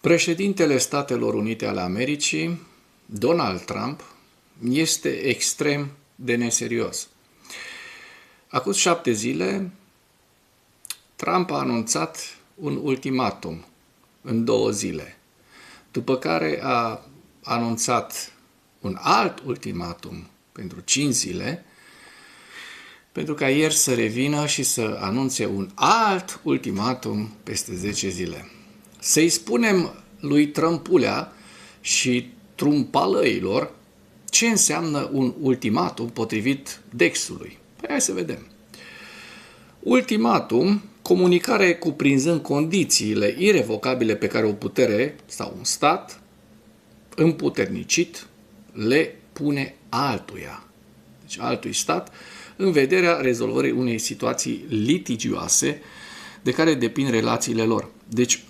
Președintele Statelor Unite ale Americii, Donald Trump, este extrem de neserios. Acum 7 zile, Trump a anunțat un ultimatum în 2 zile, după care a anunțat un alt ultimatum pentru 5 zile, pentru ca ieri să revină și să anunțe un alt ultimatum peste 10 zile. Să-i spunem lui Trumpulea și trumpalăilor ce înseamnă un ultimatum potrivit Dexului. Păi hai să vedem. Ultimatum, comunicare cuprinzând condițiile irevocabile pe care o putere sau un stat împuternicit le pune altuia, deci altui stat, în vederea rezolvării unei situații litigioase de care depind relațiile lor. Deci,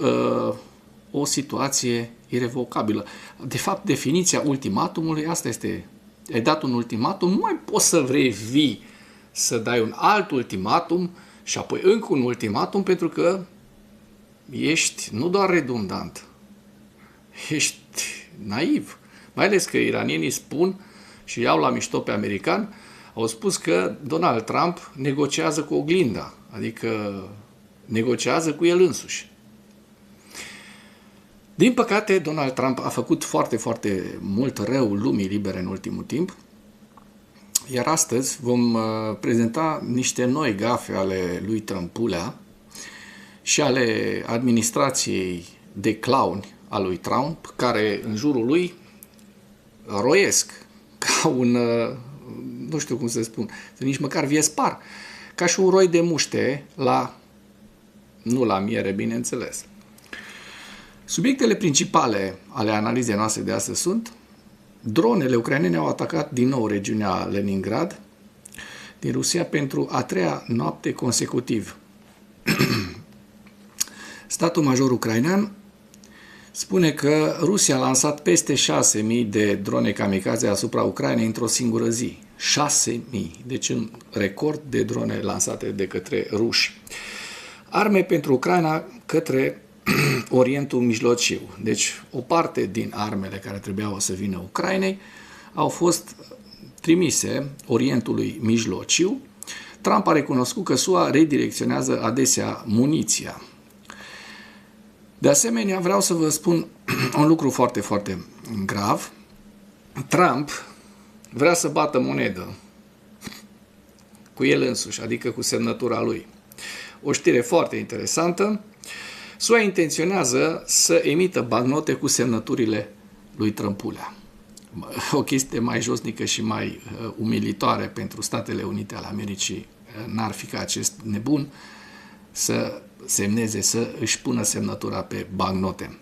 o situație irevocabilă. De fapt, definiția ultimatumului, asta este, ai dat un ultimatum, nu mai poți să revii să dai un alt ultimatum și apoi încă un ultimatum, pentru că ești nu doar redundant, ești naiv. Mai ales că iranienii spun și iau la mișto pe american, au spus că Donald Trump negociază cu oglinda, adică negociază cu el însuși. Din păcate, Donald Trump a făcut foarte, foarte mult rău lumii libere în ultimul timp, iar astăzi vom prezenta niște noi gafe ale lui Trumpulea și ale administrației de clown a lui Trump, care în jurul lui roiesc ca un, nu știu cum să spun, nici măcar viespar, ca și un roi de muște nu la miere, bineînțeles. Subiectele principale ale analizei noastre de astăzi sunt: dronele ucrainene au atacat din nou regiunea Leningrad din Rusia pentru a 3-a noapte consecutiv. Statul major ucrainean spune că Rusia a lansat peste 6.000 de drone kamikaze asupra Ucrainei într-o singură zi. 6.000, deci un record de drone lansate de către ruși. Arme pentru Ucraina către Orientul Mijlociu. Deci o parte din armele care trebuiau să vină Ucrainei au fost trimise Orientului Mijlociu. Trump a recunoscut că SUA redirecționează adesea muniția. De asemenea, vreau să vă spun un lucru foarte, foarte grav. Trump vrea să bată monedă cu el însuși, adică cu semnătura lui. O știre foarte interesantă. SUA intenționează să emită bancnote cu semnăturile lui Trumpulea. O chestie mai josnică și mai umilitoare pentru Statele Unite ale Americii n-ar fi ca acest nebun să semneze, să își pună semnătura pe bancnote.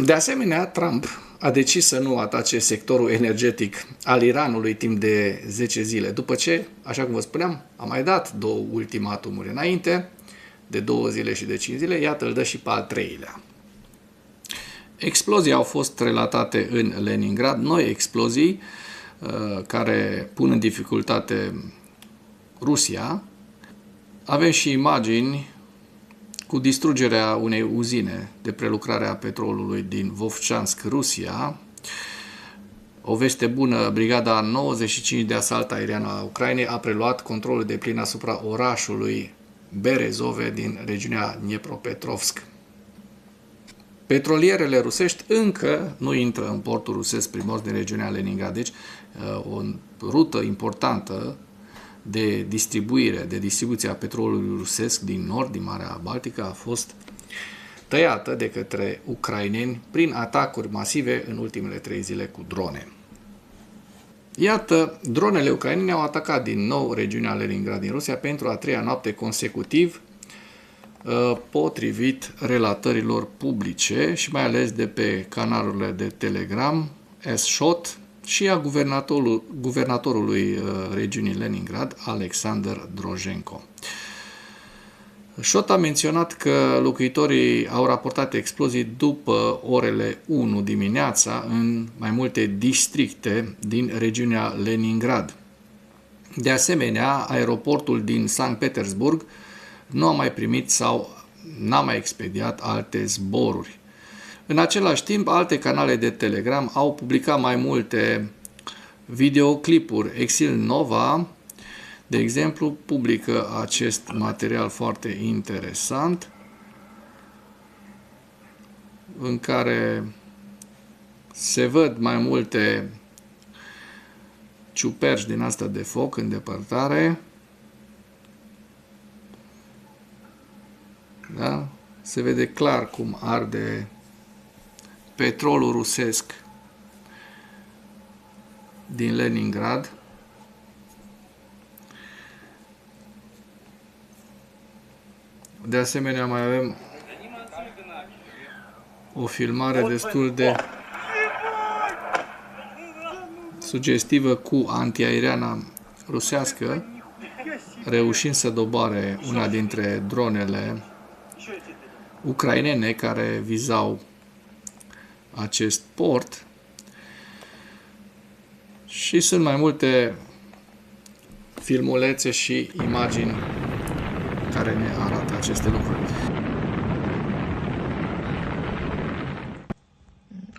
De asemenea, Trump a decis să nu atace sectorul energetic al Iranului timp de 10 zile, după ce, așa cum vă spuneam, a mai dat 2 ultimatumuri înainte, de 2 zile și de 5 zile, iată îl dă și pe al 3-lea. Explozii au fost relatate în Leningrad, noi explozii care pun în dificultate Rusia. Avem și imagini cu distrugerea unei uzine de prelucrare a petrolului din Vovchansk, Rusia. O veste bună, brigada 95 de asalt aerian a Ucrainei a preluat controlul deplin asupra orașului Berezove din regiunea Dnepropetrovsk. Petrolierele rusești încă nu intră în portul rusesc Primorsk din regiunea Leningrad. Deci o rută importantă de distribuție a petrolului rusesc din nord, din Marea Baltică, a fost tăiată de către ucraineni prin atacuri masive în ultimele 3 zile cu drone. Iată, dronele ucrainene au atacat din nou regiunea Leningrad din Rusia pentru a 3-a noapte consecutiv, potrivit relatărilor publice și mai ales de pe canalurile de Telegram, S-Shot și a guvernatorului regiunii Leningrad, Alexander Drozhenko. Shot a menționat că locuitorii au raportat explozii după orele 1 dimineața în mai multe districte din regiunea Leningrad. De asemenea, aeroportul din Sankt Petersburg nu a mai primit sau n-a mai expediat alte zboruri. În același timp, alte canale de Telegram au publicat mai multe videoclipuri. Exil Nova, de exemplu, publică acest material foarte interesant în care se văd mai multe ciuperci din asta de foc în depărtare. Da? Se vede clar cum arde petrolul rusesc din Leningrad. De asemenea, mai avem o filmare destul de sugestivă cu antiaeriana rusească, reușind să doboare una dintre dronele ucrainene care vizau acest port. Și sunt mai multe filmulețe și imagini care ne arată aceste lucruri.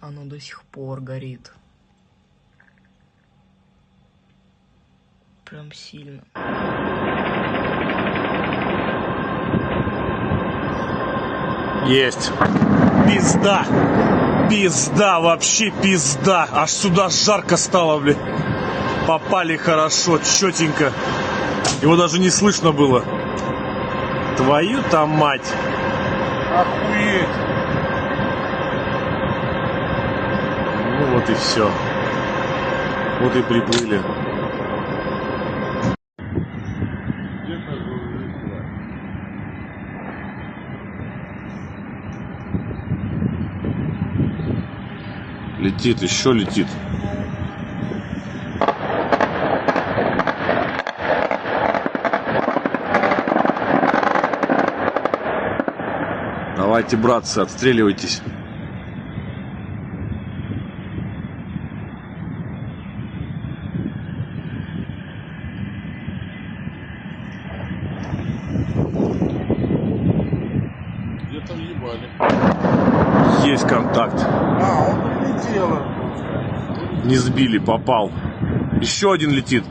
Оно до сих пор горит. Прям сильно. Есть. Пизда. Пизда, вообще пизда. Аж сюда жарко стало, блин. Попали хорошо, четенько. Его даже не слышно было. Твою-то мать. Охуеть. Ну вот и все. Вот и приплыли. Летит, еще летит. Давайте, братцы, отстреливайтесь. Где-то въебали. Есть контакт. Он прилетел. Не сбили, попал. Еще один летит.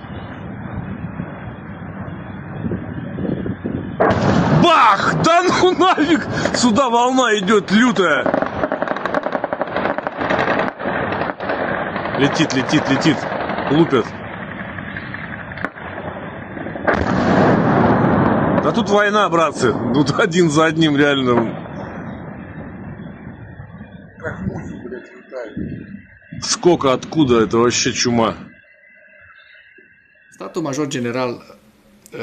Бах! Да ну нафиг! Сюда волна идет лютая. Летит, летит, летит. Лупят. Да тут война, братцы. Тут один за одним реально. Как мухи, блядь, летают. Сколько, откуда? Это вообще чума. Statul Major General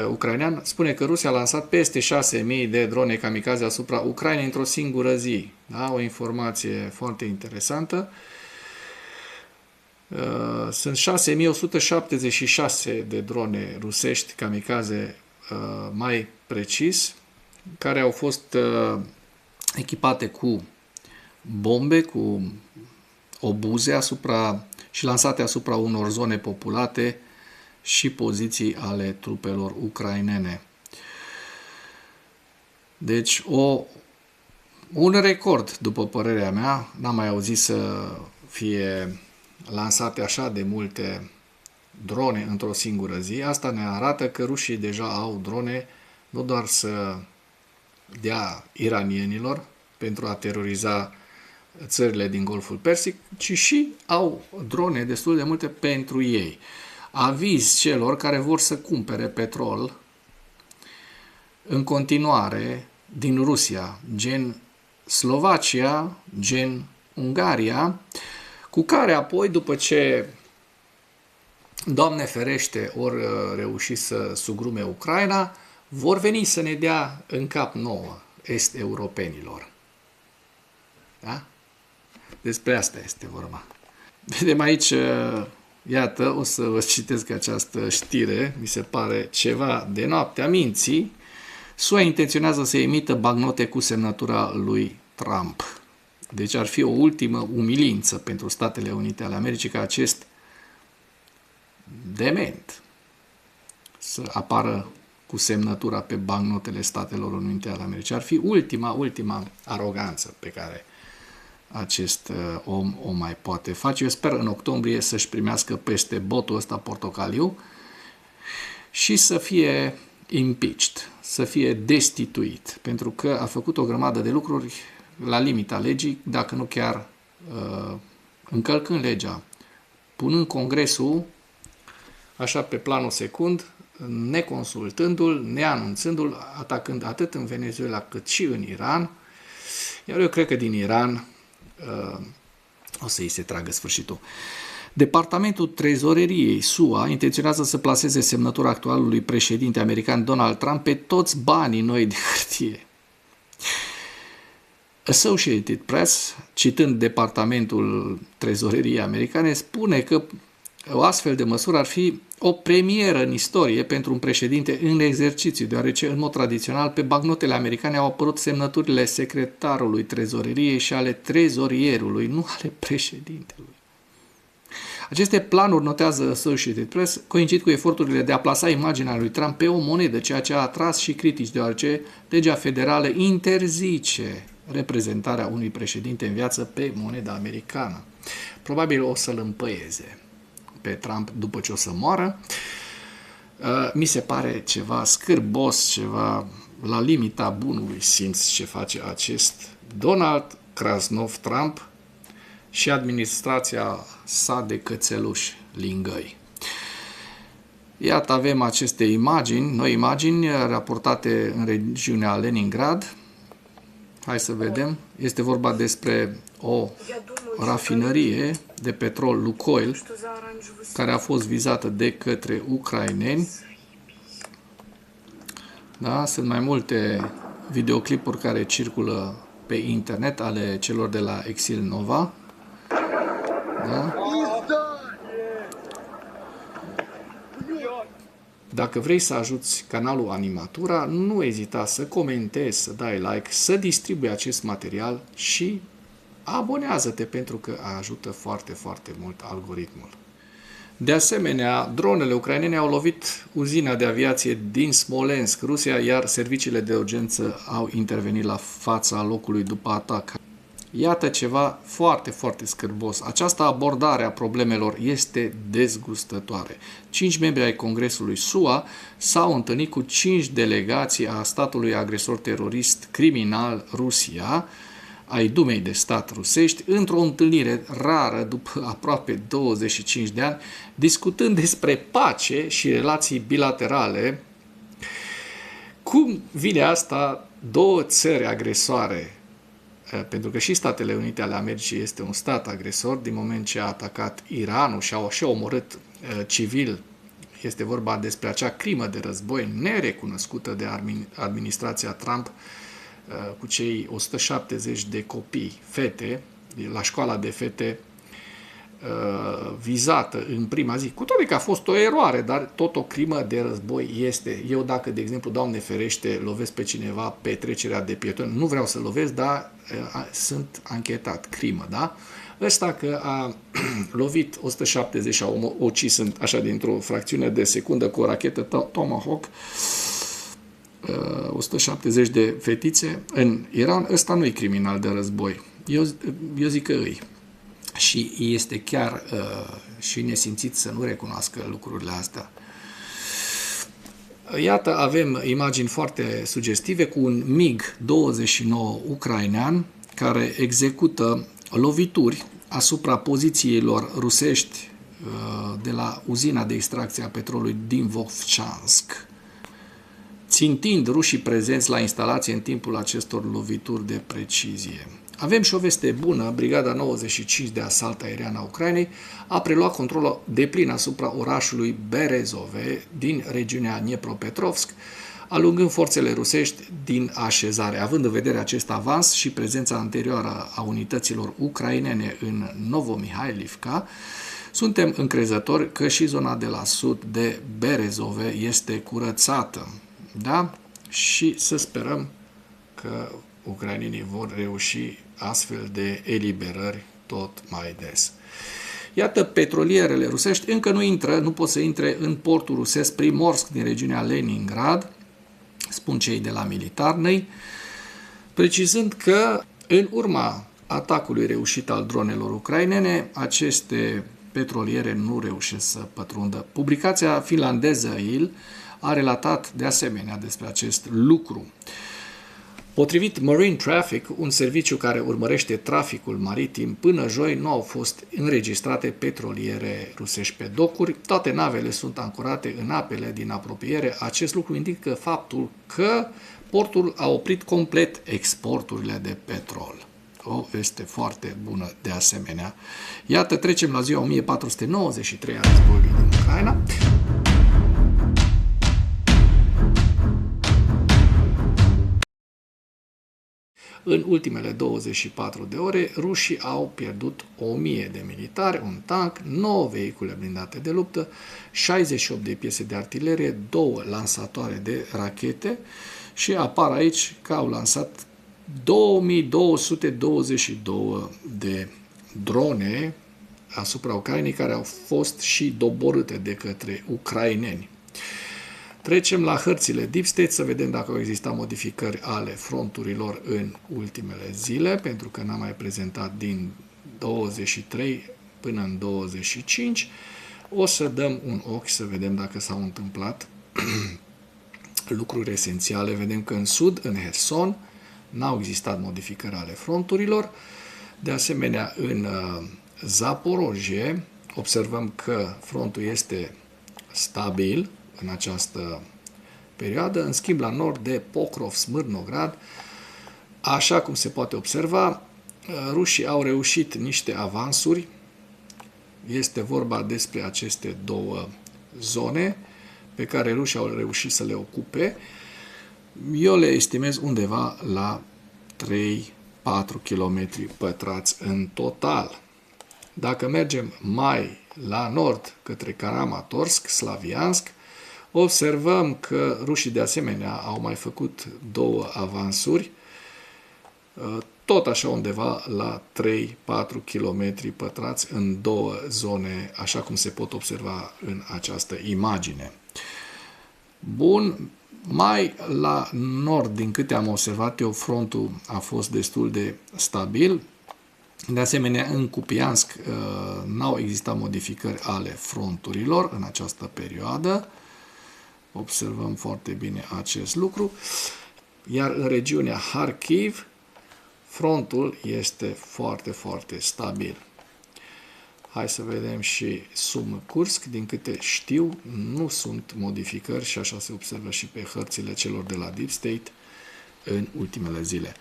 ucrainean spune că Rusia a lansat peste 6.000 de drone kamikaze asupra Ucrainei într-o singură zi. Da? O informație foarte interesantă. Sunt 6.176 de drone rusești kamikaze, mai precis, care au fost echipate cu bombe, cu obuze și lansate asupra unor zone populate și poziții ale trupelor ucrainene. Deci un record, după părerea mea. N-am mai auzit să fie lansate așa de multe drone într-o singură zi. Asta ne arată că rușii deja au drone nu doar să dea iranienilor pentru a teroriza țările din Golful Persic, ci și au drone destul de multe pentru ei. Aviz celor care vor să cumpere petrol în continuare din Rusia, gen Slovacia, gen Ungaria, cu care apoi, după ce, Doamne ferește, ori reuși să sugrume Ucraina, vor veni să ne dea în cap nouă, est-europenilor. Da? Despre asta este vorba. Vedem aici, iată, o să vă citesc această știre, mi se pare ceva de noaptea minții. SUA intenționează să emită bagnote cu semnătura lui Trump. Deci ar fi o ultimă umilință pentru Statele Unite ale Americii ca acest dement să apară cu semnătura pe bancnotele Statelor Unite ale Americii. Ar fi ultima aroganță pe care acest om o mai poate face. Eu sper în octombrie să-și primească peste botul ăsta portocaliu și să fie impeached, să fie destituit, pentru că a făcut o grămadă de lucruri la limita legii, dacă nu chiar încălcând legea, punând Congresul așa pe planul secund, neconsultându-l, neanunțându-l, atacând atât în Venezuela cât și în Iran. Iar eu cred că din Iran o să îi se tragă sfârșitul. Departamentul Trezoreriei SUA intenționează să plaseze semnătura actualului președinte american Donald Trump pe toți banii noi de hârtie. Associated Press, citând Departamentul Trezoreriei americane, spune că o astfel de măsură ar fi o premieră în istorie pentru un președinte în exercițiu, deoarece, în mod tradițional, pe bancnotele americane au apărut semnăturile secretarului trezoreriei și ale trezorierului, nu ale președintelui. Aceste planuri, notează Associated Press, coincid cu eforturile de a plasa imaginea lui Trump pe o monedă, ceea ce a atras și critici, deoarece legea federală interzice reprezentarea unui președinte în viață pe moneda americană. Probabil o să-l împăieze pe Trump după ce o să moară. Mi se pare ceva scârbos, ceva la limita bunului simț ce face acest Donald Krasnov Trump și administrația sa de cățeluși lingăi. Iată, avem aceste imagini, noi imagini raportate în regiunea Leningrad. Hai să vedem. Este vorba despre o rafinărie de petrol Lukoil care a fost vizată de către ucraineni. Da? Sunt mai multe videoclipuri care circulă pe internet ale celor de la Exil Nova. Da? Dacă vrei să ajuți canalul Animatura, nu ezita să comentezi, să dai like, să distribui acest material și abonează-te pentru că ajută foarte, foarte mult algoritmul. De asemenea, dronele ucrainene au lovit uzina de aviație din Smolensk, Rusia, iar serviciile de urgență au intervenit la fața locului după atac. Iată ceva foarte, foarte scârbos. Această abordare a problemelor este dezgustătoare. 5 membri ai Congresului SUA s-au întâlnit cu 5 delegații a statului agresor terorist criminal Rusia, ai Dumei de stat rusești, într-o întâlnire rară după aproape 25 de ani, discutând despre pace și relații bilaterale. Cum vine asta? Două țări agresoare, pentru că și Statele Unite ale Americii este un stat agresor, din moment ce a atacat Iranul și a omorât civil. Este vorba despre acea crimă de război nerecunoscută de administrația Trump cu cei 170 de copii, fete, la școala de fete vizată în prima zi. Cu toate că a fost o eroare, dar tot o crimă de război este. Eu dacă, de exemplu, Doamne ferește, lovesc pe cineva pe trecerea de pietoni, nu vreau să lovesc, dar sunt anchetat. Crimă, da? Ăsta că a lovit 170 și a ucis așa dintr-o fracțiune de secundă cu o rachetă Tomahawk 170 de fetițe în Iran, ăsta nu e criminal de război. Eu zic că îi. Și este chiar și nesimțit să nu recunoască lucrurile astea. Iată, avem imagini foarte sugestive cu un MiG-29 ucrainean care execută lovituri asupra pozițiilor rusești de la uzina de extracție a petrolului din Vovchansk, țintind rușii prezenți la instalație în timpul acestor lovituri de precizie. Avem și o veste bună, Brigada 95 de asalt aerian a Ucrainei a preluat controlul deplin asupra orașului Berezove din regiunea Dnepropetrovsk, alungând forțele rusești din așezare. Având în vedere acest avans și prezența anterioară a unităților ucrainene în Novomihailivka, suntem încrezători că și zona de la sud de Berezove este curățată. Da? Și să sperăm că ucrainenii vor reuși astfel de eliberări tot mai des. Iată, petrolierele rusești încă nu pot să intre în portul rusesc Primorsk din regiunea Leningrad, spun cei de la Militarnăi, precizând că în urma atacului reușit al dronelor ucrainene, aceste petroliere nu reușesc să pătrundă. Publicația finlandeză IL a relatat de asemenea despre acest lucru. Potrivit Marine Traffic, un serviciu care urmărește traficul maritim, până joi nu au fost înregistrate petroliere rusești pe docuri. Toate navele sunt ancorate în apele din apropiere. Acest lucru indică faptul că portul a oprit complet exporturile de petrol. O veste foarte bună de asemenea. Iată, trecem la ziua 1493 a războiului din Ucraina. În ultimele 24 de ore, rușii au pierdut 1000 de militari, un tank, 9 vehicule blindate de luptă, 68 de piese de artilerie, 2 lansatoare de rachete și apar aici că au lansat 2222 de drone asupra Ucrainei care au fost și doborâte de către ucraineni. Trecem la hărțile Deep State să vedem dacă au existat modificări ale fronturilor în ultimele zile, pentru că n-am mai prezentat din 23 până în 25. O să dăm un ochi să vedem dacă s-au întâmplat lucruri esențiale. Vedem că în sud, în Herson, n-au existat modificări ale fronturilor. De asemenea, în Zaporojie observăm că frontul este stabil în această perioadă. În schimb, la nord de Pokrov, Smârnograd, așa cum se poate observa, rușii au reușit niște avansuri. Este vorba despre aceste două zone pe care rușii au reușit să le ocupe. Eu le estimez undeva la 3-4 km pătrați în total. Dacă mergem mai la nord, către Kramatorsk, Slaviansk, observăm că rușii de asemenea au mai făcut 2 avansuri, tot așa undeva la 3-4 km pătrați în 2 zone, așa cum se pot observa în această imagine. Bun, mai la nord, din câte am observat eu, frontul a fost destul de stabil. De asemenea, în Kupiansk n-au existat modificări ale fronturilor în această perioadă. Observăm foarte bine acest lucru. Iar în regiunea Kharkiv, frontul este foarte, foarte stabil. Hai să vedem și Sum-Kursk. Din câte știu, nu sunt modificări și așa se observă și pe hărțile celor de la Deep State în ultimele zile.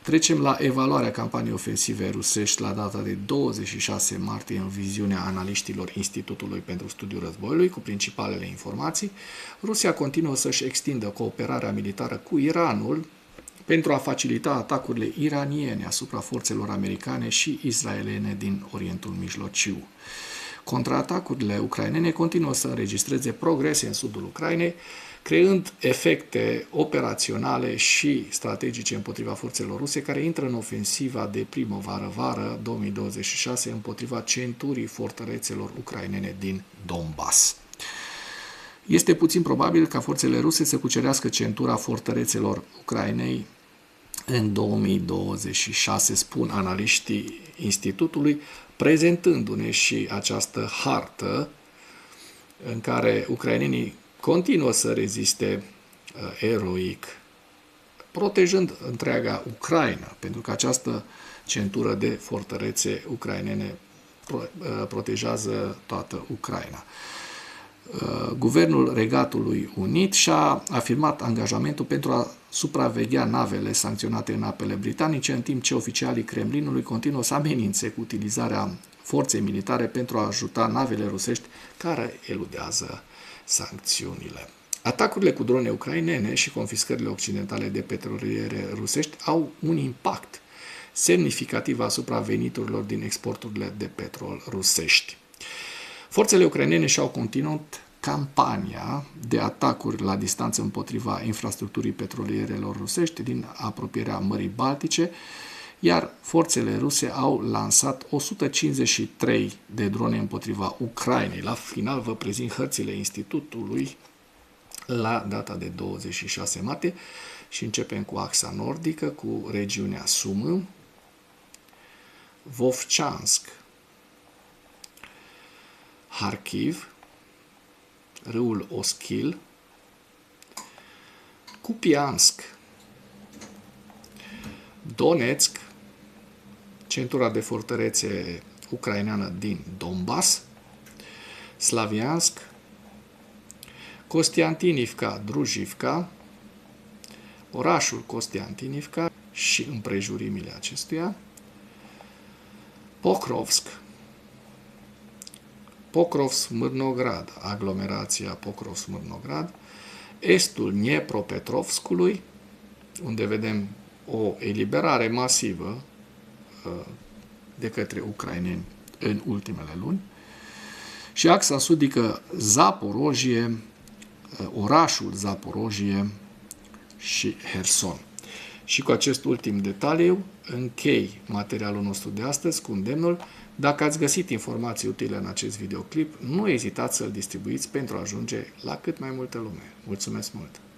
Trecem la evaluarea campaniei ofensive rusești la data de 26 martie în viziunea analiștilor Institutului pentru Studiul Războiului cu principalele informații. Rusia continuă să-și extindă cooperarea militară cu Iranul pentru a facilita atacurile iraniene asupra forțelor americane și israeliene din Orientul Mijlociu. Contraatacurile ucrainene continuă să înregistreze progrese în sudul Ucrainei, creând efecte operaționale și strategice împotriva forțelor ruse care intră în ofensiva de primăvară-vară 2026 împotriva centurii fortărețelor ucrainene din Donbass. Este puțin probabil ca forțele ruse să cucerească centura fortărețelor Ucrainei în 2026, spun analiștii Institutului, prezentându-ne și această hartă în care ucrainenii continuă să reziste eroic, protejând întreaga Ucraina, pentru că această centură de fortărețe ucrainene protejează toată Ucraina. Guvernul Regatului Unit și-a afirmat angajamentul pentru a supraveghea navele sancționate în apele britanice, în timp ce oficialii Kremlinului continuă să amenințe cu utilizarea forței militare pentru a ajuta navele rusești care eludează sancțiunile. Atacurile cu drone ucrainene și confiscările occidentale de petroliere rusești au un impact semnificativ asupra veniturilor din exporturile de petrol rusești. Forțele ucrainene și-au continuat campania de atacuri la distanță împotriva infrastructurii petrolierelor rusești din apropierea Mării Baltice, iar forțele ruse au lansat 153 de drone împotriva Ucrainei. La final vă prezint hărțile Institutului la data de 26 martie și începem cu axa nordică, cu regiunea Sumă, Vovchansk, Harkiv, râul Oschil, Kupiansk, Donetsk, centura de fortărețe ucraineană din Donbass, Slaviansk, Kostiantinivka, Drujivka, orașul Kostiantinivka și împrejurimile acestuia, Pokrovsk, Pokrovsk-Mârnograd, aglomerația Pokrovsk-Mârnograd, estul Dniepropetrovskului, unde vedem o eliberare masivă de către ucraineni în ultimele luni, și axa sudică Zaporojie, orașul Zaporojie și Herson. Și cu acest ultim detaliu închei materialul nostru de astăzi cu îndemnul: dacă ați găsit informații utile în acest videoclip, nu ezitați să-l distribuiți pentru a ajunge la cât mai multă lume. Mulțumesc mult!